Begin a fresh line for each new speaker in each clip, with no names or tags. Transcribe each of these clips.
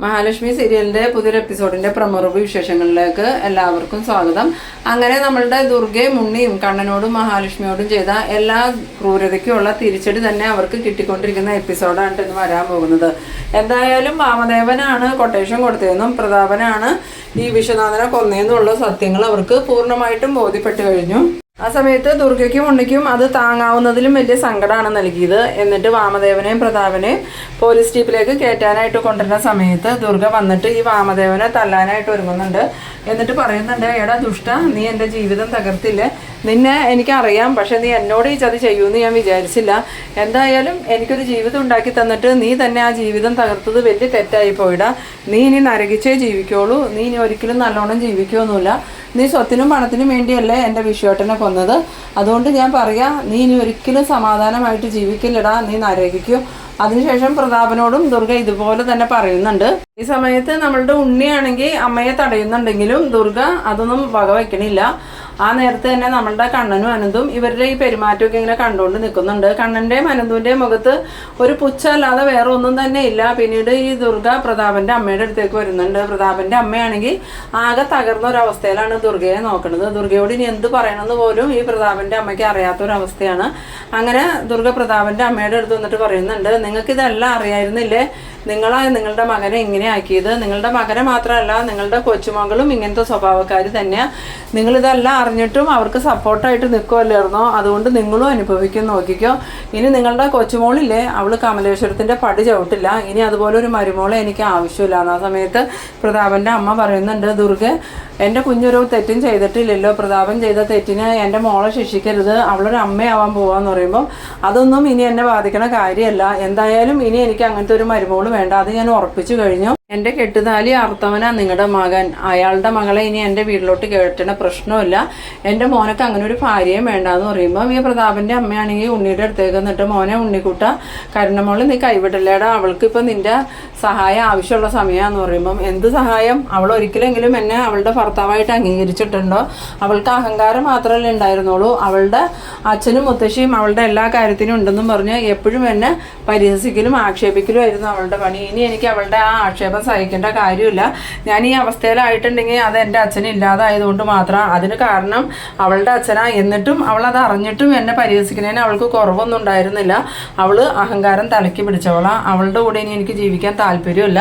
മഹാലക്ഷ്മി സീരിയലിൻ്റെ പുതിയൊരു എപ്പിസോഡിൻ്റെ പ്രമുഖ വിശേഷങ്ങളിലേക്ക് എല്ലാവർക്കും സ്വാഗതം. അങ്ങനെ നമ്മളുടെ ദുർഗയും ഉണ്ണിയും കണ്ണനോടും മഹാലക്ഷ്മിയോടും ചെയ്ത എല്ലാ ക്രൂരതയ്ക്കുമുള്ള തിരിച്ചടി തന്നെ അവർക്ക് കിട്ടിക്കൊണ്ടിരിക്കുന്ന എപ്പിസോഡാണ് ഇന്ന് വരാൻ പോകുന്നത്. എന്തായാലും വാമദേവനാണ് കൊട്ടേഷൻ കൊടുത്തതെന്നും പ്രതാപനാണ് ഈ വിശ്വനാഥനെ കൊന്നതെന്നുള്ള സത്യങ്ങൾ അവർക്ക് പൂർണ്ണമായിട്ടും ബോധ്യപ്പെട്ടു കഴിഞ്ഞു. ആ സമയത്ത് ദുർഗയ്ക്കും ഉണ്ണിക്കും അത് താങ്ങാവുന്നതിലും വലിയ സങ്കടമാണ് നൽകിയത്. എന്നിട്ട് വാമദേവനെയും പ്രതാപനെയും പോലീസ് ജീപ്പിലേക്ക് കയറ്റാനായിട്ട് കൊണ്ടുവരുന്ന സമയത്ത് ദുർഗ വന്നിട്ട് ഈ വാമദേവനെ തല്ലാനായിട്ട് ഒരുങ്ങുന്നുണ്ട്. എന്നിട്ട് പറയുന്നുണ്ട്, എടാ ദുഷ്ട, നീ എൻ്റെ ജീവിതം തകർത്തില്ലേ, നിന്നെ എനിക്കറിയാം, പക്ഷെ നീ എന്നോട് ഈ ചതി ചെയ്യുമെന്ന് ഞാൻ വിചാരിച്ചില്ല. എന്തായാലും എനിക്കൊരു ജീവിതം ഉണ്ടാക്കി തന്നിട്ട് നീ തന്നെ ആ ജീവിതം തകർത്തത് വലിയ തെറ്റായി പോയിടാ. നീ ഇനി നരകിച്ചേ ജീവിക്കുള്ളൂ, നീ ഇനി ഒരിക്കലും നല്ലോണം ജീവിക്കുകയൊന്നുമില്ല. നീ സ്വത്തിനും പണത്തിനും വേണ്ടിയല്ലേ എൻ്റെ വിശ്വേട്ടനെ കൊന്നത്. അതുകൊണ്ട് ഞാൻ പറയാം, നീ ഇനി ഒരിക്കലും സമാധാനമായിട്ട് ജീവിക്കില്ലടാ, നീ നരകിക്കും. അതിനുശേഷം പ്രതാപനോടും ദുർഗ ഇതുപോലെ തന്നെ പറയുന്നുണ്ട്. ഈ സമയത്ത് നമ്മളുടെ ഉണ്ണിയാണെങ്കിൽ അമ്മയെ തടയുന്നുണ്ടെങ്കിലും ദുർഗ അതൊന്നും വകവയ്ക്കണില്ല. ആ നേരത്തെ തന്നെ നമ്മളുടെ കണ്ണനും അനന്തും ഇവരുടെ ഈ പെരുമാറ്റമൊക്കെ ഇങ്ങനെ കണ്ടുകൊണ്ട് നിൽക്കുന്നുണ്ട്. കണ്ണൻ്റെയും അനന്തുവിൻ്റെയും മുഖത്ത് ഒരു പുച്ഛമല്ലാതെ വേറെ ഒന്നും തന്നെ ഇല്ല. പിന്നീട് ഈ ദുർഗ പ്രതാപൻ്റെ അമ്മയുടെ അടുത്തേക്ക് വരുന്നുണ്ട്. പ്രതാപൻ്റെ അമ്മയാണെങ്കിൽ ആകെ തകർന്ന ഒരവസ്ഥയിലാണ് ദുർഗയെ നോക്കുന്നത്. ദുർഗയോട് ഇനി എന്ത് പറയണമെന്ന് പോലും ഈ പ്രതാപൻ്റെ അമ്മയ്ക്ക് അറിയാത്തൊരവസ്ഥയാണ്. അങ്ങനെ ദുർഗ പ്രതാപൻ്റെ അമ്മയുടെ അടുത്ത് വന്നിട്ട് പറയുന്നുണ്ട്, നിങ്ങൾക്കിതെല്ലാം അറിയായിരുന്നില്ലേ, നിങ്ങളാണ് നിങ്ങളുടെ മകനെ ഇങ്ങനെ ആക്കിയത്. നിങ്ങളുടെ മകനെ മാത്രമല്ല, നിങ്ങളുടെ കൊച്ചുമകളും ഇങ്ങനത്തെ സ്വഭാവക്കാർ തന്നെയാണ്. നിങ്ങളിതെല്ലാം അറിഞ്ഞിട്ടും അവർക്ക് സപ്പോർട്ടായിട്ട് നിൽക്കുമല്ലായിരുന്നോ, അതുകൊണ്ട് നിങ്ങളും അനുഭവിക്കും, നോക്കിക്കോ. ഇനി നിങ്ങളുടെ കൊച്ചുമോളില്ലേ, അവൾ കമലേശ്വരത്തിൻ്റെ പടി ചവിട്ടില്ല, ഇനി അതുപോലെ ഒരു മരുമോളെ എനിക്ക് ആവശ്യമില്ല. ആ സമയത്ത് പ്രതാപൻ്റെ അമ്മ പറയുന്നുണ്ട്, ദുർഗ, എൻ്റെ കുഞ്ഞൊരു തെറ്റും ചെയ്തിട്ടില്ലല്ലോ, പ്രതാപൻ ചെയ്ത തെറ്റിന് എൻ്റെ മോളെ ശിക്ഷിക്കരുത്, അവളൊരു അമ്മയാവാൻ പോവാന്ന് പറയുമ്പോൾ അതൊന്നും ഇനി എന്നെ ബാധിക്കണ കാര്യമല്ല. എന്തായാലും ഇനി എനിക്ക് അങ്ങനത്തെ ഒരു മരുമോള് വേണ്ട, അത് ഞാൻ ഉറപ്പിച്ചു കഴിഞ്ഞു. എൻ്റെ കെട്ടുതാലി അർത്ഥവനാ നിങ്ങളുടെ മകൻ, അയാളുടെ മകളെ ഇനി എൻ്റെ വീട്ടിലോട്ട് കേട്ടണ പ്രശ്നമില്ല. എൻ്റെ മോനൊക്കെ അങ്ങനെ ഒരു ഭാര്യയും വേണ്ടാന്ന് പറയുമ്പോൾ ഈ പ്രതാപൻ്റെ അമ്മയാണെങ്കിൽ ഉണ്ണിയുടെ അടുത്തേക്ക് എന്നിട്ട്, മോനെ ഉണ്ണിക്കുട്ട, കരുണമോള് നീ കൈവിടില്ലേടാ, അവൾക്കിപ്പോൾ നിൻ്റെ സഹായം ആവശ്യമുള്ള സമയമാണെന്ന് പറയുമ്പം, എന്ത് സഹായം? അവൾ ഒരിക്കലെങ്കിലും എന്നെ അവളുടെ ഭർത്താവായിട്ട് അംഗീകരിച്ചിട്ടുണ്ടോ? അവൾക്ക് അഹങ്കാരം മാത്രമല്ലേ ഉണ്ടായിരുന്നുള്ളൂ, അവളുടെ അച്ഛനും മുത്തശ്ശിയും അവളുടെ എല്ലാ കാര്യത്തിനും ഉണ്ടെന്നും പറഞ്ഞ് എപ്പോഴും എന്നെ പരിഹസിക്കലും ആക്ഷേപിക്കലും ആയിരുന്നു അവളുടെ പണി. ഇനി എനിക്ക് അവളുടെ ആ ആക്ഷേപം സഹിക്കേണ്ട കാര്യമില്ല. ഞാൻ ഈ അവസ്ഥയിലായിട്ടുണ്ടെങ്കിൽ അത് എൻ്റെ അച്ഛൻ ഇല്ലാതായതുകൊണ്ട് മാത്രം. അതിന് കാരണം അവളുടെ അച്ഛനാ. എന്നിട്ടും അവൾ അത് അറിഞ്ഞിട്ടും എന്നെ പരിഹസിക്കുന്നതിന് അവൾക്ക് കുറവൊന്നും ഉണ്ടായിരുന്നില്ല. അവൾ അഹങ്കാരം തലയ്ക്ക് പിടിച്ചവളാ. അവളുടെ കൂടെ ഇനി എനിക്ക് ജീവിക്കാൻ താല്പര്യമില്ല.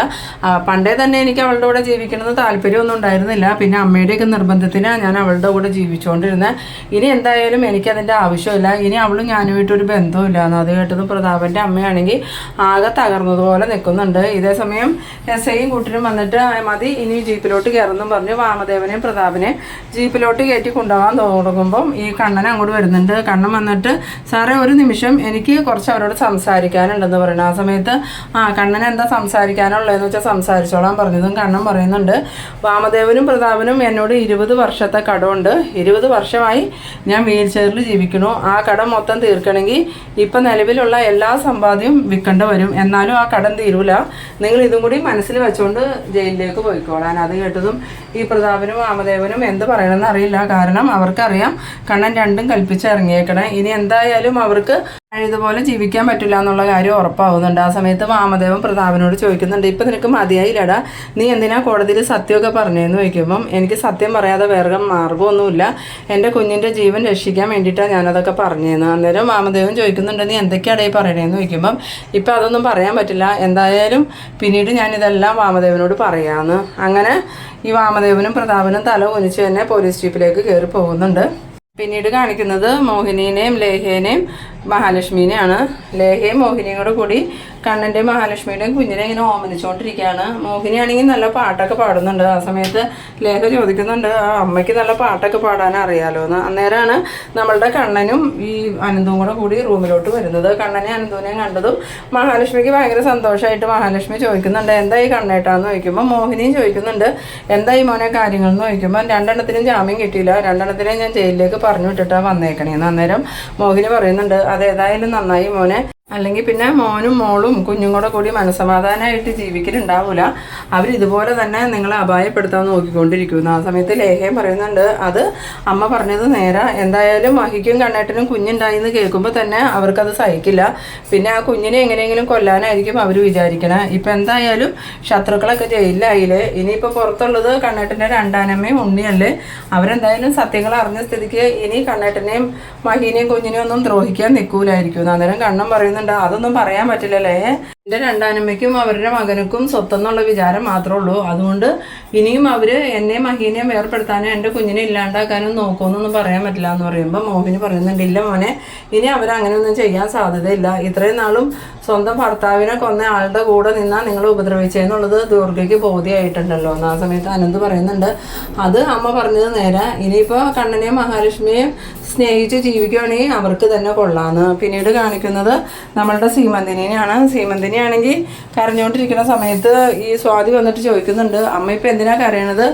പണ്ടേ തന്നെ എനിക്ക് അവളുടെ കൂടെ ജീവിക്കണമെന്ന് താല്പര്യമൊന്നും ഉണ്ടായിരുന്നില്ല. പിന്നെ അമ്മയുടെയൊക്കെ നിർബന്ധത്തിനാണ് ഞാൻ അവളുടെ കൂടെ ജീവിച്ചുകൊണ്ടിരുന്നത്. ഇനി എന്തായാലും എനിക്കതിൻ്റെ ആവശ്യമില്ല. ഇനി അവളും ഞാനുമായിട്ടൊരു ബന്ധവുമില്ല എന്ന്. അത് കേട്ടതും പ്രതാപൻ്റെ അമ്മയാണെങ്കിൽ ആകെ തകർന്നതുപോലെ നിൽക്കുന്നുണ്ട്. ഇതേസമയം എസ്ഐയും കൂട്ടരും വന്നിട്ട്, മതി, ഇനി ജീപ്പിലോട്ട് കയറുന്നു പറഞ്ഞ് വാമദേവനെയും പ്രതാപനെയും ജീപ്പിലോട്ട് കയറ്റി കൊണ്ടുപോകാൻ തുടങ്ങുമ്പം ഈ കണ്ണൻ അങ്ങോട്ട് വരുന്നുണ്ട്. കണ്ണൻ വന്നിട്ട്, സാറേ ഒരു നിമിഷം, എനിക്ക് കുറച്ച് അവരോട് സംസാരിക്കാനുണ്ടെന്ന് പറയുന്നത്. ആ സമയത്ത് കണ്ണൻ എന്താ സംസാരിക്കാനുള്ളതെന്ന് വെച്ചാൽ സംസാരിച്ചോളാൻ പറഞ്ഞതും കണ്ണൻ പറയുന്നുണ്ട്, വാമദേവനും പ്രതാപനും എന്നോട് 20 വർഷത്തെ കടമുണ്ട്. 20 വർഷമായി ഞാൻ വീൽ ചെയറിൽ ജീവിക്കണു. ആ കടം മൊത്തം തീർക്കണമെങ്കിൽ ഇപ്പം നിലവിലുള്ള എല്ലാ സമ്പാദ്യം വിൽക്കേണ്ടി വരും. എന്നാലും ആ കടം തീരൂല. നിങ്ങൾ ഇതും കൂടി മനസ്സിൽ വെച്ചുകൊണ്ട് ജയിലിലേക്ക് പോയിക്കോളാൻ. അത് കേട്ടതും ഈ പ്രതാപനും വാമദേവനും എന്ത് പറയണമെന്ന് അറിയില്ല. കാരണം അവർക്കറിയാം കണ്ണൻ രണ്ടും കൽപ്പിച്ച് ഇറങ്ങിയേക്കണേ. ഇനി എന്തായാലും അവർക്ക് ഇതുപോലെ ജീവിക്കാൻ പറ്റില്ല എന്നുള്ള കാര്യം ഉറപ്പാവുന്നുണ്ട്. ആ സമയത്ത് വാമദേവൻ പ്രതാപനോട് ചോദിക്കുന്നുണ്ട്, ഇപ്പം നിനക്ക് മതിയായില്ലടാ, നീ എന്തിനാ കോടതിയിൽ സത്യമൊക്കെ പറഞ്ഞതെന്ന് ചോദിക്കുമ്പം, എനിക്ക് സത്യം പറയാതെ വേറെ മാർഗ്ഗമൊന്നുമില്ല, എൻ്റെ കുഞ്ഞിൻ്റെ ജീവൻ രക്ഷിക്കാൻ വേണ്ടിയിട്ടാണ് ഞാനതൊക്കെ പറഞ്ഞതെന്ന്. അന്നേരം വാമദേവൻ ചോദിക്കുന്നുണ്ട്, നീ എന്തൊക്കെയാണ് ഈ പറയണേന്ന് ചോദിക്കുമ്പം, ഇപ്പം അതൊന്നും പറയാൻ പറ്റില്ല, എന്തായാലും പിന്നീട് ഞാനിതെല്ലാം വാമദേവനോട് പറയാമെന്ന്. അങ്ങനെ ഈ വാമദേവനും പ്രതാപനും തല കുനിച്ച് തന്നെ പോലീസ് ജീപ്പിലേക്ക് കയറി പോകുന്നുണ്ട്. പിന്നീട് കാണിക്കുന്നത് മോഹിനിയെയും ലേഹേനെയും മഹാലക്ഷ്മീനെയാണ്. ലേഹയും മോഹിനിയും കൂടെ കൂടി കണ്ണൻ്റെയും മഹാലക്ഷ്മിയുടെയും കുഞ്ഞിനെ ഇങ്ങനെ ഓമനിച്ചുകൊണ്ടിരിക്കുകയാണ്. മോഹിനിയാണെങ്കിൽ നല്ല പാട്ടൊക്കെ പാടുന്നുണ്ട്. ആ സമയത്ത് ലേഖ ചോദിക്കുന്നുണ്ട്, അമ്മയ്ക്ക് നല്ല പാട്ടൊക്കെ പാടാൻ അറിയാലോ എന്ന്. അന്നേരമാണ് നമ്മളുടെ കണ്ണനും ഈ അനന്തവും കൂടെ കൂടി റൂമിലോട്ട് വരുന്നത്. കണ്ണനെ അനന്തൂനെയും കണ്ടതും മഹാലക്ഷ്മിക്ക് ഭയങ്കര സന്തോഷമായിട്ട് മഹാലക്ഷ്മി ചോദിക്കുന്നുണ്ട്, എന്തായി കണ്ണേട്ടാന്ന് ചോദിക്കുമ്പോൾ മോഹിനിയും ചോദിക്കുന്നുണ്ട്, എന്തായി മോനെ കാര്യങ്ങൾ എന്ന് ചോദിക്കുമ്പോൾ, രണ്ടെണ്ണത്തിനും ജാമ്യം കിട്ടിയില്ല, രണ്ടെണ്ണത്തിനെ ഞാൻ ജയിലിലേക്ക് പറഞ്ഞു വിട്ടിട്ടാണ് വന്നേക്കണേന്ന്. അന്നേരം മോഹിനി പറയുന്നുണ്ട്, അതേതായാലും നന്നായി മോനെ, അല്ലെങ്കിൽ പിന്നെ മോനും മോളും കുഞ്ഞും കൂടി മനസ്സമാധാനമായിട്ട് ജീവിക്കലുണ്ടാവില്ല. അവരിതുപോലെ തന്നെ നിങ്ങളെ അപായപ്പെടുത്താൻ നോക്കിക്കൊണ്ടിരിക്കുന്നു. ആ സമയത്ത് ലേഖയും പറയുന്നുണ്ട്, അത് അമ്മ പറഞ്ഞത് നേരെ. എന്തായാലും മഹിക്കും കണ്ണേട്ടനും കുഞ്ഞുണ്ടായി എന്ന് കേൾക്കുമ്പോൾ തന്നെ അവർക്കത് സഹിക്കില്ല. പിന്നെ ആ കുഞ്ഞിനെ എങ്ങനെയെങ്കിലും കൊല്ലാനായിരിക്കും അവർ വിചാരിക്കണേ. ഇപ്പം എന്തായാലും ശത്രുക്കളൊക്കെ ജയിലിലായില്ലേ. ഇനിയിപ്പോൾ പുറത്തുള്ളത് കണ്ണേട്ടൻ്റെ രണ്ടാനമ്മയും ഉണ്ണിയല്ലേ. അവരെന്തായാലും സത്യങ്ങൾ അറിഞ്ഞ സ്ഥിതിക്ക് ഇനി കണ്ണേട്ടനെയും മഹീനെയും കുഞ്ഞിനെയും ഒന്നും ദ്രോഹിക്കാൻ നിൽക്കൂലായിരിക്കും. അന്നേരം കണ്ണൻ പറയുന്നുണ്ട്, അതൊന്നും പറയാൻ പറ്റില്ലല്ലേ. എൻ്റെ രണ്ടാനമ്മയ്ക്കും അവരുടെ മകനുക്കും സ്വത്തെന്നുള്ള വിചാരം മാത്രമേ ഉള്ളൂ. അതുകൊണ്ട് ഇനിയും അവർ എന്നെയും മഹീനെയും വേർപ്പെടുത്താനും എൻ്റെ കുഞ്ഞിനെ ഇല്ലാണ്ടാക്കാനും നോക്കുമെന്നൊന്നും പറയാൻ പറ്റില്ല എന്ന് പറയുമ്പോൾ മോഹിനി പറയുന്നുണ്ട്, ഇല്ല മോനെ, ഇനി അവരങ്ങനെയൊന്നും ചെയ്യാൻ സാധ്യതയില്ല. ഇത്രയും നാളും സ്വന്തം ഭർത്താവിനെ കൊന്ന ആളുടെ കൂടെ നിന്നാൽ നിങ്ങൾ ഉപദ്രവിച്ചെന്നുള്ളത് ദുർഗയ്ക്ക് ബോധ്യമായിട്ടുണ്ടല്ലോ എന്ന്. ആ സമയത്ത് അനന്ത് പറയുന്നുണ്ട്, അത് അമ്മ പറഞ്ഞത് നേരെ. ഇനിയിപ്പോൾ കണ്ണനെയും മഹാലക്ഷ്മിയെയും സ്നേഹിച്ച് ജീവിക്കുകയാണെങ്കിൽ അവർക്ക് തന്നെ കൊള്ളാമെന്ന്. പിന്നീട് കാണിക്കുന്നത് നമ്മളുടെ സീമന്തിനെയാണ്. സീമന്തിനെയാണെങ്കിൽ കരഞ്ഞുകൊണ്ടിരിക്കുന്ന സമയത്ത് ഈ സ്വാതി വന്നിട്ട് ചോദിക്കുന്നുണ്ട്, അമ്മ ഇപ്പം എന്തിനാ കരയണത്?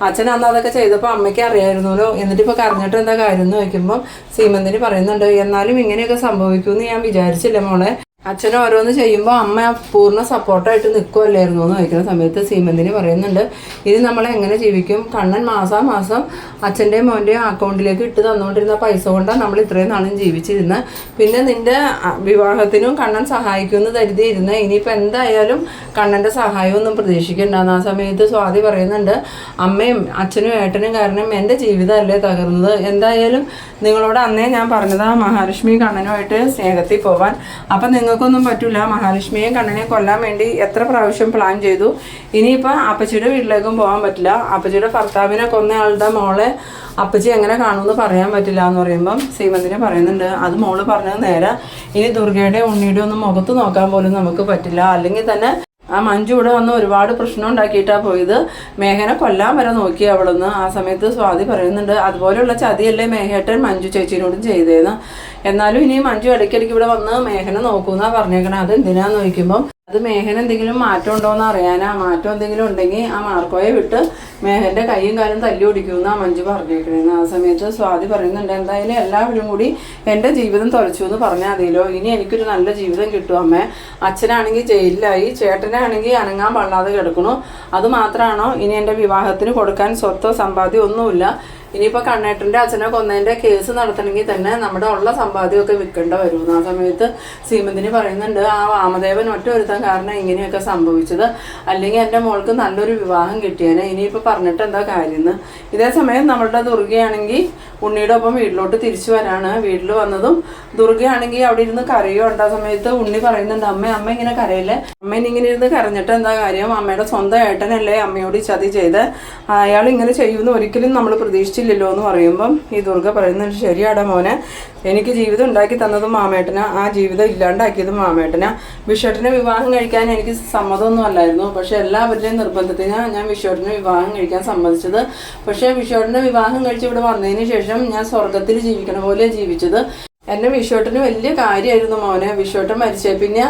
അച്ഛൻ അന്ന് അതൊക്കെ ചെയ്തപ്പോൾ അമ്മയ്ക്ക് അറിയായിരുന്നല്ലോ, എന്നിട്ടിപ്പോൾ കരഞ്ഞിട്ട് എന്താ കാര്യം എന്ന് ചോദിക്കുമ്പോൾ സീമന്തിനി പറയുന്നുണ്ട്, എന്നാലും ഇങ്ങനെയൊക്കെ സംഭവിക്കുമെന്ന് ഞാൻ വിചാരിച്ചില്ല മോളെ. അച്ഛൻ ഓരോന്ന് ചെയ്യുമ്പോൾ അമ്മ പൂർണ്ണ സപ്പോർട്ടായിട്ട് നിൽക്കുമല്ലായിരുന്നു എന്ന് ചോദിക്കുന്ന സമയത്ത് സീമന്തിനി പറയുന്നുണ്ട്, ഇനി നമ്മളെങ്ങനെ ജീവിക്കും? കണ്ണൻ മാസം അച്ഛൻ്റെയും മോൻ്റെയും അക്കൗണ്ടിലേക്ക് ഇട്ട് തന്നുകൊണ്ടിരുന്ന പൈസ കൊണ്ടാണ് നമ്മൾ ഇത്രയും നാളും ജീവിച്ചിരുന്നത്. പിന്നെ നിൻ്റെ വിവാഹത്തിനും കണ്ണൻ സഹായിക്കുമെന്ന് കരുതിയിരുന്നത്. ഇനിയിപ്പോൾ എന്തായാലും കണ്ണൻ്റെ സഹായമൊന്നും പ്രതീക്ഷിക്കണ്ടെന്ന്. ആ സമയത്ത് സ്വാതി പറയുന്നുണ്ട്, അമ്മയും അച്ഛനും ഏട്ടനും കാരണം എൻ്റെ ജീവിതമല്ലേ തകർന്നത്. എന്തായാലും നിങ്ങളോട് അന്നേ ഞാൻ പറഞ്ഞതാ മഹാലക്ഷ്മി കണ്ണനുമായിട്ട് സ്നേഹത്തിൽ പോവാൻ. അപ്പം നിങ്ങൾക്കൊന്നും പറ്റില്ല. മഹാലക്ഷ്മിയെയും കണ്ണനെയും കൊല്ലാൻ വേണ്ടി എത്ര പ്രാവശ്യം പ്ലാൻ ചെയ്തു. ഇനിയിപ്പോൾ അപ്പച്ചിയുടെ വീട്ടിലേക്കും പോകാൻ പറ്റില്ല. അപ്പച്ചിയുടെ ഭർത്താവിനെ കൊന്നയാളുടെ മോളെ അപ്പച്ചി എങ്ങനെ കാണുമെന്ന് പറയാൻ പറ്റില്ല എന്ന് പറയുമ്പം സീമന്തിനെ പറയുന്നുണ്ട്, അത് മോള് പറഞ്ഞത് നേരെ. ഇനി ദുർഗയുടെ ഉണ്ണിയുടെ ഒന്നും മുഖത്ത് നോക്കാൻ പോലും നമുക്ക് പറ്റില്ല. അല്ലെങ്കിൽ തന്നെ ആ മഞ്ജു ഇവിടെ വന്ന് ഒരുപാട് പ്രശ്നം ഉണ്ടാക്കിയിട്ടാണ് പോയത്. മേഘനെ കൊല്ലാൻ വരെ നോക്കി അവളൊന്ന്. ആ സമയത്ത് സ്വാതി പറയുന്നുണ്ട്, അതുപോലെയുള്ള ചതിയല്ലേ മേഘേട്ടൻ മഞ്ജു ചേച്ചീനോടും ചെയ്തേന്ന്. എന്നാലും ഇനി മഞ്ജു ഇടയ്ക്കിടയ്ക്ക് ഇവിടെ വന്ന് മേഘനെ നോക്കൂന്നാ പറഞ്ഞേക്കണേ. അത് എന്തിനാന്ന് ചോദിക്കുമ്പം അത് മേഘൻ എന്തെങ്കിലും മാറ്റം ഉണ്ടോയെന്ന് അറിയാനാ. മാറ്റം എന്തെങ്കിലും ഉണ്ടെങ്കിൽ ആ മാർക്കോയെ വിട്ട് മേഘൻ്റെ കൈയും കാലും തല്ലി ഓടിക്കുമെന്നാണ് മഞ്ജു പറഞ്ഞേക്കണേന്ന്. ആ സമയത്ത് സ്വാതി പറയുന്നുണ്ട്, എന്തായാലും എല്ലാവരും കൂടി എൻ്റെ ജീവിതം തുലച്ചു എന്ന് പറഞ്ഞാൽ മതിയല്ലോ. ഇനി എനിക്കൊരു നല്ല ജീവിതം കിട്ടും അമ്മേ. അച്ഛനാണെങ്കിൽ ജയിലിലായി, ചേട്ടനാണെങ്കിൽ അനങ്ങാൻ പാടില്ലാതെ കിടക്കണു. അതുമാത്രമാണോ ഇനി എൻ്റെ വിവാഹത്തിന് കൊടുക്കാൻ സ്വത്തോ സമ്പാദ്യം ഒന്നുമില്ല. ഇനിയിപ്പോൾ കണ്ണേട്ടൻ്റെ അച്ഛനെ കൊന്നതിൻ്റെ കേസ് നടത്തണമെങ്കിൽ തന്നെ നമ്മുടെ ഉള്ള സമ്പാദ്യമൊക്കെ വിൽക്കേണ്ട വരുമെന്ന്. ആ സമയത്ത് സീമന്തിനി പറയുന്നുണ്ട്, ആ വാമദേവൻ ഒറ്റ ഒരുത്തൻ കാരണം ഇങ്ങനെയൊക്കെ സംഭവിച്ചത്. അല്ലെങ്കിൽ എൻ്റെ മോൾക്ക് നല്ലൊരു വിവാഹം കിട്ടിയേനെ. ഇനിയിപ്പോൾ പറഞ്ഞിട്ട് എന്താ കാര്യമെന്ന്. ഇതേ സമയം നമ്മളുടെ ദുർഗയാണെങ്കിൽ ഉണ്ണിയുടെ ഒപ്പം വീട്ടിലോട്ട് തിരിച്ചു വരാണ്. വീട്ടിൽ വന്നതും ദുർഗയാണെങ്കിൽ അവിടെ ഇരുന്ന് കരയുണ്ട്. ആ സമയത്ത് ഉണ്ണി പറയുന്നുണ്ട്, അമ്മ ഇങ്ങനെ കരയില്ലേ, അമ്മ ഇങ്ങനെ ഇരുന്ന് കരഞ്ഞിട്ട് എന്താ കാര്യം? അമ്മയുടെ സ്വന്തം ഏട്ടനല്ലേ അമ്മയോട് ചതി ചെയ്ത്, അയാൾ ഇങ്ങനെ ചെയ്യുമെന്ന് ഒരിക്കലും നമ്മൾ പ്രതീക്ഷിച്ചില്ലല്ലോ എന്ന് പറയുമ്പം ഈ ദുർഗ പറയുന്നുണ്ട്, ശരിയാടാ മോനെ, എനിക്ക് ജീവിതം ഉണ്ടാക്കി തന്നതും മാമേട്ടനാ, ആ ജീവിതം ഇല്ലാണ്ടാക്കിയതും മാമേട്ടനാ. വിശ്വട്ടിനെ വിവാഹം കഴിക്കാൻ എനിക്ക് സമ്മതമൊന്നും അല്ലായിരുന്നു. പക്ഷെ എല്ലാവരുടെയും നിർബന്ധത്തിന് ഞാൻ വിശ്വട്ടിനെ വിവാഹം കഴിക്കാൻ സമ്മതിച്ചത്. പക്ഷേ വിശ്വട്ടിനെ വിവാഹം കഴിച്ച് ഇവിടെ വന്നതിന് ശേഷം ഞാൻ സ്വർഗത്തിൽ ജീവിക്കണ പോലെ ജീവിച്ചത്. എന്നെ വിശ്വട്ടിന് വലിയ കാര്യമായിരുന്നു മോനെ. വിശ്വട്ടൻ മരിച്ചേ പിന്നെ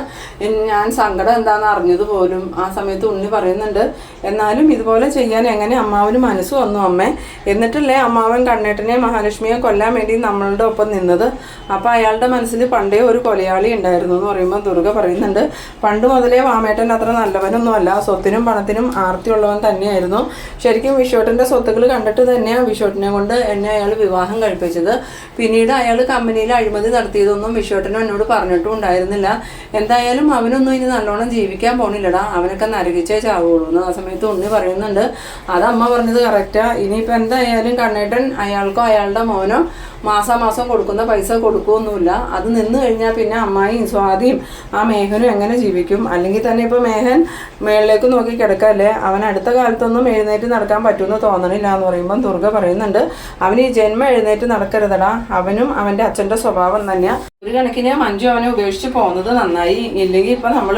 ഞാൻ സങ്കടം എന്താണെന്ന് അറിഞ്ഞത് പോലും. ആ സമയത്ത് ഉണ്ണി പറയുന്നുണ്ട്, എന്നാലും ഇതുപോലെ ചെയ്യാൻ എങ്ങനെ അമ്മാവന് മനസ്സ് വന്നു അമ്മേ? എന്നിട്ടല്ലേ അമ്മാവൻ കണ്ണേട്ടനെ മഹാലക്ഷ്മിയെ കൊല്ലാൻ വേണ്ടി നമ്മളുടെ ഒപ്പം നിന്നത്. അപ്പോൾ അയാളുടെ മനസ്സിൽ പണ്ടേ ഒരു കൊലയാളി ഉണ്ടായിരുന്നു എന്ന് പറയുമ്പോൾ ദുർഗ പറയുന്നുണ്ട്, പണ്ട് മുതലേ വാമേട്ടൻ അത്ര നല്ലവനൊന്നുമല്ല, സ്വത്തിനും പണത്തിനും ആർത്തിയുള്ളവൻ തന്നെയായിരുന്നു. ശരിക്കും വിശ്വട്ടൻ്റെ സ്വത്തുക്കൾ കണ്ടിട്ട് തന്നെയാണ് വിശ്വട്ടിനെ കൊണ്ട് എന്നെ അയാൾ വിവാഹം കഴിപ്പിച്ചത്. പിന്നീട് അയാൾ കമ്പനിയിൽ അഴിമതി നടത്തിയതൊന്നും വിശ്വട്ടനും എന്നോട് പറഞ്ഞിട്ടും ഉണ്ടായിരുന്നില്ല. എന്തായാലും അവനൊന്നും ഇനി നല്ലോണം ജീവിക്കാൻ പോണില്ലടാ, അവനൊക്കെ നരകിച്ചേ ചാവുള്ളൂ എന്ന്. ആ സമയത്ത് ഉണ്ണി പറയുന്നുണ്ട്, അതമ്മ പറഞ്ഞത് കറക്റ്റാ. ഇനിയിപ്പോൾ എന്തായാലും കണ്ണേട്ടൻ അയാൾക്കോ അയാളുടെ മോനോ മാസം കൊടുക്കുന്ന പൈസ കൊടുക്കുകയൊന്നുമില്ല. അത് നിന്ന് കഴിഞ്ഞാൽ പിന്നെ അമ്മായിയും സ്വാതിയും ആ മേഘനും എങ്ങനെ ജീവിക്കും? അല്ലെങ്കിൽ തന്നെ ഇപ്പോൾ മേഘൻ മേളിലേക്ക് നോക്കി കിടക്കല്ലേ, അവൻ അടുത്ത കാലത്തൊന്നും എഴുന്നേറ്റ് നടക്കാൻ പറ്റുമെന്ന് തോന്നണില്ല എന്ന് പറയുമ്പം ദുർഗ പറയുന്നുണ്ട്, അവന് ഈ ജന്മം എഴുന്നേറ്റ് നടക്കരുതടാ, അവനും അവൻ്റെ അച്ഛൻ്റെ സ്വഭാവം തന്നെയാണ്. ഒരു കണക്കിന് മഞ്ജു അവനെ ഉപേക്ഷിച്ച് പോകുന്നത് നന്നായി, ഇല്ലെങ്കിൽ ഇപ്പം നമ്മൾ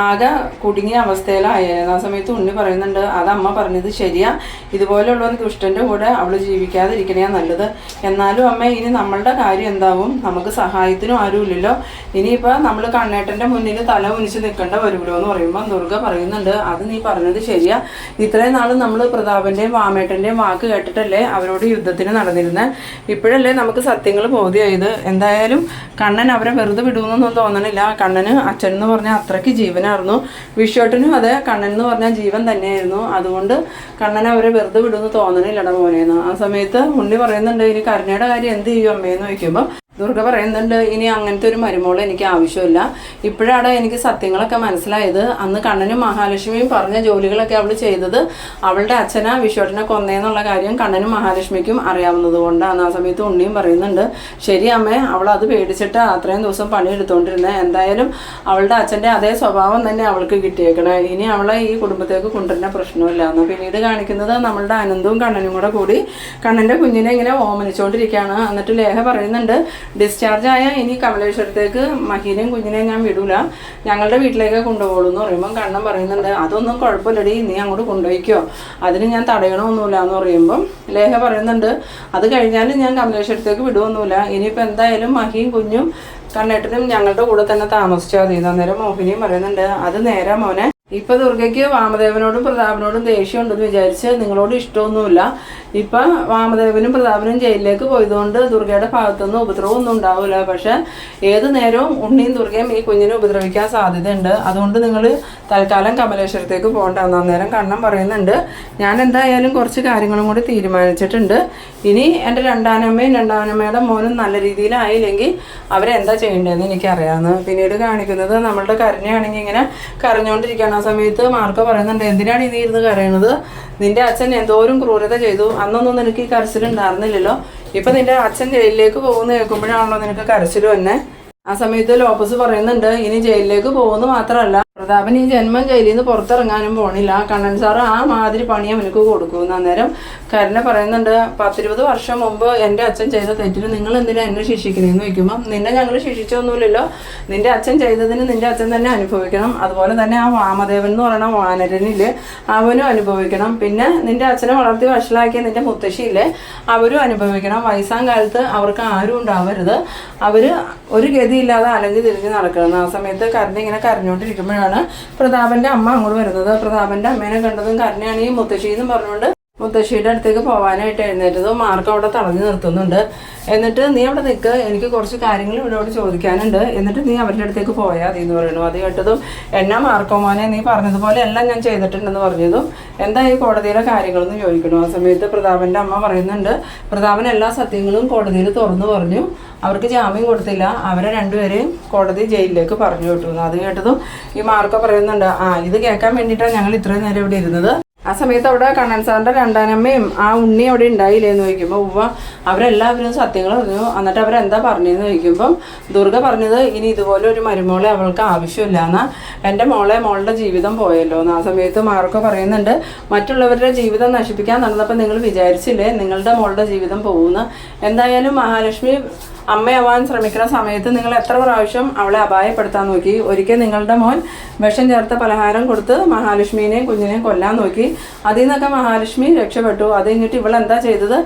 ആകെ കുടുങ്ങിയ അവസ്ഥയിലായിരുന്നു. ആ സമയത്ത് ഉണ്ണി പറയുന്നുണ്ട്, അത് അമ്മ പറഞ്ഞത് ശരിയാ, ഇതുപോലെയുള്ള ഒരു ദുഷ്ടൻ്റെ കൂടെ അവൾ ജീവിക്കാതിരിക്കണേ നല്ലത്. എന്നാലും അമ്മ ഇനി നമ്മളുടെ കാര്യം എന്താവും? നമുക്ക് സഹായത്തിനും ആരുമില്ലല്ലോ. ഇനിയിപ്പോൾ നമ്മൾ കണ്ണേട്ടൻ്റെ മുന്നിൽ തല ഉനിച്ച് നിൽക്കേണ്ട വരുമല്ലോ എന്ന് പറയുമ്പോൾ ദുർഗ പറയുന്നുണ്ട്, അത് നീ പറഞ്ഞത് ശരിയാ, ഇത്രയും നാളും നമ്മൾ പ്രതാപൻ്റെയും വാമേട്ടൻ്റെയും വാക്ക് കേട്ടിട്ടല്ലേ അവരോട് യുദ്ധത്തിന് നടന്നിരുന്നത്. ഇപ്പോഴല്ലേ നമുക്ക് സത്യങ്ങൾ ബോധ്യമായത്. എന്തായാലും കണ്ണൻ അവരെ വെറുതെ വിടുമെന്നൊന്നും തോന്നണില്ല. കണ്ണന് അച്ഛൻ എന്ന് പറഞ്ഞാൽ അത്രയ്ക്ക് ജീവനായിരുന്നു. വിശ്വട്ടനും അതെ, കണ്ണൻ എന്ന് പറഞ്ഞാൽ ജീവൻ തന്നെയായിരുന്നു. അതുകൊണ്ട് കണ്ണൻ അവരെ വെറുതെ വിടുമെന്ന് തോന്നണില്ലട മോനേന്ന്. ആ സമയത്ത് ഉണ്ണി പറയുന്നുണ്ട്, ഇനി കരുണയുടെ കാര്യം എന്ത് ചെയ്യും അമ്മയെന്ന് ചോദിക്കുമ്പോൾ ദുർഗ പറയുന്നുണ്ട്, ഇനി അങ്ങനത്തെ ഒരു മരുമോൾ എനിക്ക് ആവശ്യമില്ല. ഇപ്പോഴാണ് എനിക്ക് സത്യങ്ങളൊക്കെ മനസ്സിലായത്. അന്ന് കണ്ണനും മഹാലക്ഷ്മിയും പറഞ്ഞ ജോലികളൊക്കെ അവൾ ചെയ്തത് അവളുടെ അച്ഛനാ വിശ്വട്ടനെ കൊന്നേന്നുള്ള കാര്യം കണ്ണനും മഹാലക്ഷ്മിക്കും അറിയാവുന്നത് കൊണ്ടാണ്. ആ സമയത്ത് ഉണ്ണിയും പറയുന്നുണ്ട്, ശരി അമ്മേ, അവൾ അത് പേടിച്ചിട്ട് അത്രയും ദിവസം പണിയെടുത്തോണ്ടിരുന്നത്. എന്തായാലും അവളുടെ അച്ഛൻ്റെ അതേ സ്വഭാവം തന്നെ അവൾക്ക് കിട്ടിയേക്കണേ. ഇനി അവളെ ഈ കുടുംബത്തേക്ക് കൊണ്ടുവരുന്ന പ്രശ്നമില്ല എന്ന്. പിന്നീട് കാണിക്കുന്നത് നമ്മളുടെ അനന്തവും കണ്ണനും കൂടി കണ്ണൻ്റെ കുഞ്ഞിനെ ഇങ്ങനെ ഓമനിച്ചുകൊണ്ടിരിക്കുകയാണ്. എന്നിട്ട് ലേഖ പറയുന്നുണ്ട്, ഡിസ്ചാർജ് ആയ ഇനി കമലേശ്വരത്തേക്ക് മഹീനെയും കുഞ്ഞിനെയും ഞാൻ വിടൂല, ഞങ്ങളുടെ വീട്ടിലേക്ക് കൊണ്ടുപോകുള്ളൂ എന്ന് പറയുമ്പം കണ്ണൻ പറയുന്നുണ്ട്, അതൊന്നും കുഴപ്പമില്ലടി, നീ അങ്ങോട്ട് കൊണ്ടുപോയിക്കോ, അതിന് ഞാൻ തടയണമൊന്നുമില്ല എന്ന് പറയുമ്പം ലേഖ പറയുന്നുണ്ട്, അത് കഴിഞ്ഞാലും ഞാൻ കമലേശ്വരത്തേക്ക് വിടുമൊന്നുമില്ല, ഇനിയിപ്പോൾ എന്തായാലും മഹിയും കുഞ്ഞും കണ്ണേട്ടനും ഞങ്ങളുടെ കൂടെ തന്നെ താമസിച്ചാൽ മതി. അന്നേരം മോഹിനിയും പറയുന്നുണ്ട്, അത് നേരെ മോനെ, ഇപ്പൊ ദുർഗയ്ക്ക് വാമദേവനോടും പ്രതാപനോടും ദേഷ്യം ഉണ്ടെന്ന് വിചാരിച്ച് നിങ്ങളോട് ഇഷ്ടമൊന്നുമില്ല. ഇപ്പൊ വാമദേവനും പ്രതാപനും ജയിലിലേക്ക് പോയതുകൊണ്ട് ദുർഗയുടെ ഭാഗത്തുനിന്ന് ഉപദ്രവം ഒന്നും ഉണ്ടാവില്ല. പക്ഷെ ഏത് നേരവും ഉണ്ണിയും ദുർഗയും ഈ കുഞ്ഞിനെ ഉപദ്രവിക്കാൻ സാധ്യതയുണ്ട്. അതുകൊണ്ട് നിങ്ങൾ തൽക്കാലം കമലേശ്വരത്തേക്ക് പോകണ്ട. അന്നേരം കണ്ണൻ പറയുന്നുണ്ട്, ഞാൻ എന്തായാലും കുറച്ച് കാര്യങ്ങളും കൂടി തീരുമാനിച്ചിട്ടുണ്ട്. ഇനി എൻ്റെ രണ്ടാനമ്മയുടെ മോനും നല്ല രീതിയിലായില്ലെങ്കിൽ അവരെന്താ ചെയ്യേണ്ടതെന്ന് എനിക്കറിയാമെന്ന്. പിന്നീട് കാണിക്കുന്നത് നമ്മളുടെ കരുണയാണെങ്കിൽ ഇങ്ങനെ കരഞ്ഞുകൊണ്ടിരിക്കുകയാണ്. ആ സമയത്ത് മാർക്കോ പറയുന്നുണ്ട്, എന്തിനാണ് നീ ഇരുന്ന് കരയണത്? നിന്റെ അച്ഛൻ എന്തോരം ക്രൂരത ചെയ്തു, അന്നൊന്നും നിനക്ക് ഈ കരച്ചിലുണ്ടായിരുന്നില്ലല്ലോ. ഇപ്പം നിന്റെ അച്ഛൻ ജയിലിലേക്ക് പോകുന്ന കേൾക്കുമ്പോഴാണല്ലോ നിനക്ക് കരച്ചിൽ തന്നെ. ആ സമയത്ത് ലോപ്പസ് പറയുന്നുണ്ട്, ഇനി ജയിലിലേക്ക് പോകുന്നത് മാത്രമല്ല, പ്രതാപൻ ഈ ജന്മം ജയിലിൽ നിന്ന് പുറത്തിറങ്ങാനും പോണില്ല. കണ്ണൻ സാറ് ആ മാതിരി പണി അവനക്ക് കൊടുക്കും. അന്നേരം കരുണ പറയുന്നുണ്ട്, 10-20 വർഷം മുമ്പ് എൻ്റെ അച്ഛൻ ചെയ്ത തെറ്റിന് നിങ്ങൾ എന്തിനാ എന്നെ ശിക്ഷിക്കണേന്ന് ചോദിക്കുമ്പോൾ, നിന്നെ ഞങ്ങൾ ശിക്ഷിച്ചൊന്നുമില്ലല്ലോ, നിന്റെ അച്ഛൻ ചെയ്തതിന് നിന്റെ അച്ഛൻ തന്നെ അനുഭവിക്കണം. അതുപോലെ തന്നെ ആ വാമദേവൻ എന്ന് പറയുന്ന വാനരനില്ലേ, അവനും അനുഭവിക്കണം. പിന്നെ നിന്റെ അച്ഛനെ വളർത്തി വഷളാക്കിയ നിന്റെ മുത്തശ്ശിയില്ലേ, അവരും അനുഭവിക്കണം. വയസ്സാം കാലത്ത് അവർക്ക് ആരും ഉണ്ടാവരുത്, അവർ ഒരു ഗതിയില്ലാതെ അലഞ്ഞു തിരിഞ്ഞ് നടക്കണം. ആ സമയത്ത് കരുണ ഇങ്ങനെ കരഞ്ഞുകൊണ്ടിരിക്കുമ്പോഴാണ് പ്രതാപന്റെ അമ്മ അങ്ങോട്ട് വരുന്നത്. പ്രതാപന്റെ അമ്മേനെ കണ്ടതും കരുണയാണ് ഈ മുത്തശ്ശി എന്ന് പറഞ്ഞുകൊണ്ട് മുത്തശ്ശിയുടെ അടുത്തേക്ക് പോകാനായിട്ട് എഴുന്നേറ്റതും മാർക്ക് അവിടെ തടഞ്ഞു നിർത്തുന്നുണ്ട്. എന്നിട്ട് നീ അവിടെ നിൽക്ക്, എനിക്ക് കുറച്ച് കാര്യങ്ങൾ ഇവരോട് ചോദിക്കാനുണ്ട്, എന്നിട്ട് നീ അവരുടെ അടുത്തേക്ക് പോയാൽ മതി എന്ന് പറയുന്നു. അത് കേട്ടതും എന്നാ മാർക്കോ മോനെ, നീ പറഞ്ഞതുപോലെ എല്ലാം ഞാൻ ചെയ്തിട്ടുണ്ടെന്ന് പറഞ്ഞതും എന്താ ഈ കോടതിയിലെ കാര്യങ്ങളെന്ന് ചോദിക്കണു. ആ സമയത്ത് പ്രതാപന്റെ അമ്മ പറയുന്നുണ്ട്, പ്രതാപൻ എല്ലാ സത്യങ്ങളും കോടതിയിൽ തുറന്നു പറഞ്ഞു, അവർക്ക് ജാമ്യം കൊടുത്തില്ല, അവരെ രണ്ടുപേരെയും കോടതി ജയിലിലേക്ക് പറഞ്ഞു വിട്ടു. അത് കേട്ടതും ഈ മാർക്കോ പറയുന്നുണ്ട്, ഇത് കേൾക്കാൻ വേണ്ടിയിട്ടാണ് ഞങ്ങൾ ഇത്രയും നേരം ഇവിടെ ഇരുന്നത്. ആ സമയത്ത് അവിടെ കണ്ണൻ സാറിൻ്റെ രണ്ടാനമ്മയും ആ ഉണ്ണി അവിടെ ഉണ്ടായില്ലേന്ന് ചോദിക്കുമ്പോൾ ഉവ്വ അവരെല്ലാവരും സത്യങ്ങൾ പറഞ്ഞു. എന്നിട്ട് അവരെന്താ പറഞ്ഞതെന്ന് ചോദിക്കുമ്പം ദുർഗ പറഞ്ഞത്, ഇനി ഇതുപോലെ ഒരു മരുമോളെ അവൾക്ക് ആവശ്യമില്ല എന്നാ, എൻ്റെ മോളുടെ ജീവിതം പോയല്ലോ എന്ന്. ആ സമയത്ത് മാർക്കോ പറയുന്നുണ്ട്, മറ്റുള്ളവരുടെ ജീവിതം നശിപ്പിക്കാൻ നടന്നപ്പോൾ നിങ്ങൾ വിചാരിച്ചില്ലേ നിങ്ങളുടെ മോളുടെ ജീവിതം പോകുന്നു. എന്തായാലും മഹാലക്ഷ്മി അമ്മയാവാൻ ശ്രമിക്കുന്ന സമയത്ത് നിങ്ങൾ എത്ര പ്രാവശ്യം അവളെ അപായപ്പെടുത്താൻ നോക്കി. ഒരിക്കൽ നിങ്ങളുടെ മോൻ വിഷം ചേർത്ത പലഹാരം കൊടുത്ത് മഹാലക്ഷ്മിനെയും കുഞ്ഞിനെയും കൊല്ലാൻ നോക്കി. അതിൽ നിന്നൊക്കെ മഹാലക്ഷ്മി രക്ഷപ്പെട്ടു. അത് കഴിഞ്ഞിട്ട് ഇവളെന്താ ചെയ്തത്,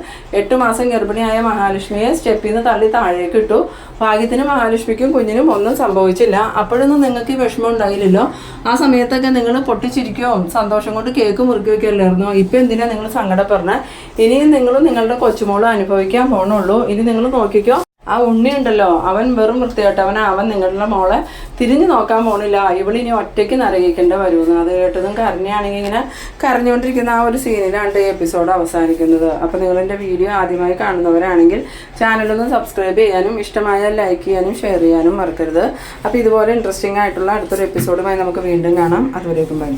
8 മാസം ഗർഭിണിയായ മഹാലക്ഷ്മിയെ സ്റ്റെപ്പിൽ നിന്ന് തള്ളി താഴേക്ക് ഇട്ടു. ഭാഗ്യത്തിന് മഹാലക്ഷ്മിക്കും കുഞ്ഞിനും ഒന്നും സംഭവിച്ചില്ല. അപ്പോഴൊന്നും നിങ്ങൾക്ക് ഈ വിഷമം ഉണ്ടായില്ലല്ലോ. ആ സമയത്തൊക്കെ നിങ്ങൾ പൊട്ടിച്ചിരിക്കുകയോ സന്തോഷം കൊണ്ട് കേക്ക് മുറുക്കി വയ്ക്കുകയല്ലായിരുന്നോ? ഇപ്പം എന്തിനാ നിങ്ങൾ സങ്കടപ്പെടുന്നത്? ഇനിയും നിങ്ങളും നിങ്ങളുടെ കൊച്ചുമോളും അനുഭവിക്കാൻ പോകണുള്ളൂ. ഇനി നിങ്ങൾ നോക്കിക്കോ, ആ ഉണ്ണി ഉണ്ടല്ലോ, അവൻ വെറും വൃത്തികെട്ടവനാ, അവൻ നിങ്ങളുടെ മോളെ തിരിഞ്ഞു നോക്കാൻ പോണില്ല, ഇവളിനി ഒറ്റയ്ക്ക് നരകിക്കേണ്ട വരുമെന്ന്. അത് കേട്ടതും കരുണയാണെങ്കിൽ ഇങ്ങനെ കരഞ്ഞുകൊണ്ടിരിക്കുന്ന ആ ഒരു സീനിലാണ് ഈ എപ്പിസോഡ് അവസാനിക്കുന്നത്. അപ്പോൾ നിങ്ങളെൻ്റെ വീഡിയോ ആദ്യമായി കാണുന്നവരാണെങ്കിൽ ചാനലൊന്ന് സബ്സ്ക്രൈബ് ചെയ്യാനും ഇഷ്ടമായാൽ ലൈക്ക് ചെയ്യാനും ഷെയർ ചെയ്യാനും മറക്കരുത്. അപ്പോൾ ഇതുപോലെ ഇൻട്രസ്റ്റിംഗ് ആയിട്ടുള്ള അടുത്തൊരു എപ്പിസോഡുമായി നമുക്ക് വീണ്ടും കാണാം. അതുവരേക്കും ബൈ.